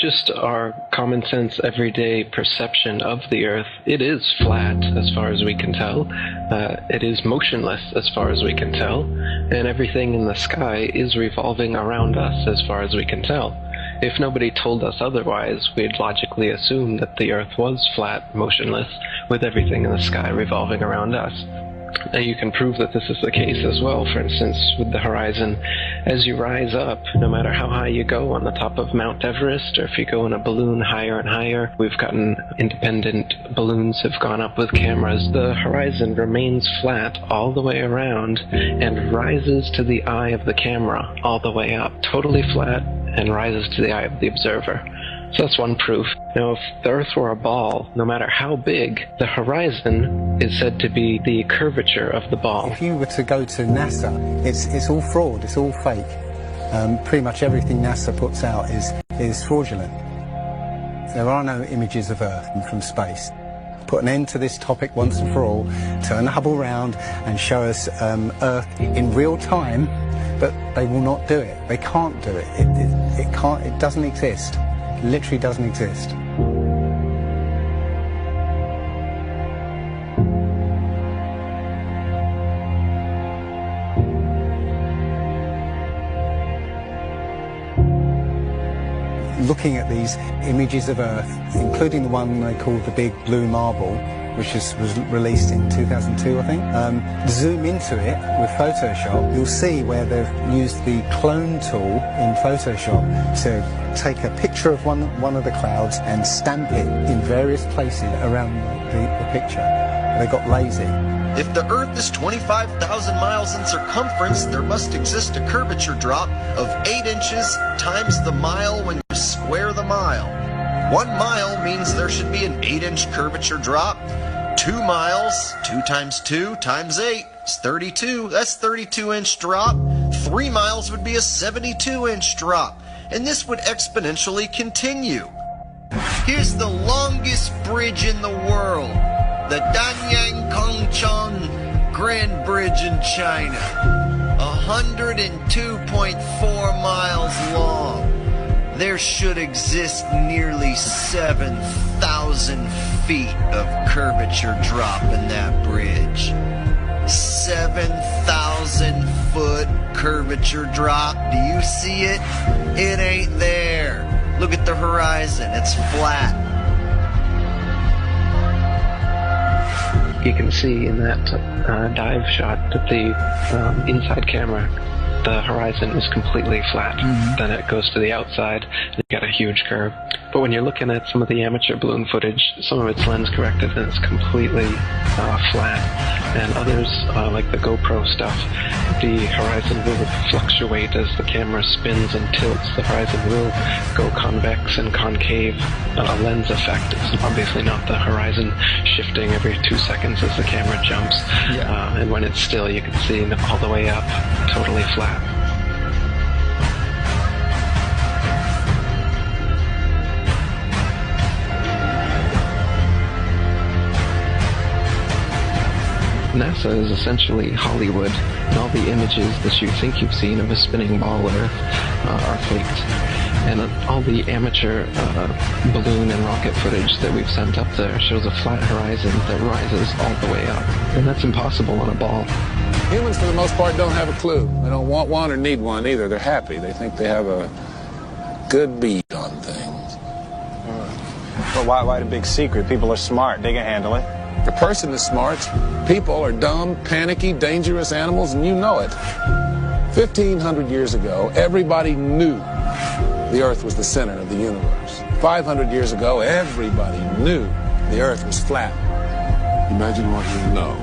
Just our common sense, everyday perception of the Earth, it is flat as far as we can tell. It is motionless as far as we can tell. And everything in the sky is revolving around us as far as we can tell. If nobody told us otherwise, we'd logically assume that the Earth was flat, motionless, with everything in the sky revolving around us. And you can prove that this is the case as well, for instance, with the horizon. As you rise up, no matter how high you go on the top of Mount Everest, or if you go in a balloon higher and higher, we've gotten independent balloons have gone up with cameras, the horizon remains flat all the way around and rises to the eye of the camera all the way up, totally flat, and rises to the eye of the observer. So that's one proof. Now, if the Earth were a ball, no matter how big, the horizon is said to be the curvature of the ball. If you were to go to NASA, it's all fraud, it's all fake. Pretty much everything NASA puts out is fraudulent. There are no images of Earth from space. Put an end to this topic once and for all, turn the Hubble round and show us Earth in real time, but they will not do it. They can't do it. It doesn't exist. It literally doesn't exist. Looking at these images of Earth, including the one they call the Big Blue Marble, which was released in 2002, I think. Zoom into it with Photoshop, you'll see where they've used the clone tool in Photoshop to take a picture of one of the clouds and stamp it in various places around the picture. They got lazy. If the Earth is 25,000 miles in circumference, there must exist a curvature drop of 8 inches times the mile when you square the mile. 1 mile means there should be an 8-inch curvature drop. 2 miles, 2 times 2 times 8 is 32. That's 32-inch drop. 3 miles would be a 72-inch drop. And this would exponentially continue. Here's the longest bridge in the world. The Danyang Kongchong Grand Bridge in China. 102.4 miles long. There should exist nearly 7,000 feet of curvature drop in that bridge. 7,000 foot curvature drop. Do you see it? It ain't there. Look at the horizon. It's flat. You can see in that dive shot that the inside camera, the horizon is completely flat. Then it goes to the outside, and you got a huge curve. But when you're looking at some of the amateur balloon footage, some of it's lens corrected and it's completely flat. And others, like the GoPro stuff, the horizon will fluctuate as the camera spins and tilts. The horizon will go convex and concave, a lens effect. It's obviously not the horizon shifting every 2 seconds as the camera jumps. Yeah. And when it's still, you can see all the way up, totally flat. NASA is essentially Hollywood, and all the images that you think you've seen of a spinning ball Earth are faked. And all the amateur balloon and rocket footage that we've sent up there shows a flat horizon that rises all the way up. And that's impossible on a ball. Humans, for the most part, don't have a clue. They don't want one or need one either. They're happy. They think they have a good beat on things. Well, why the big secret? People are smart. They can handle it. The person is smart. People are dumb, panicky, dangerous animals, and you know it. 1,500 years ago, everybody knew the Earth was the center of the universe. 500 years ago, everybody knew the Earth was flat. Imagine what you know.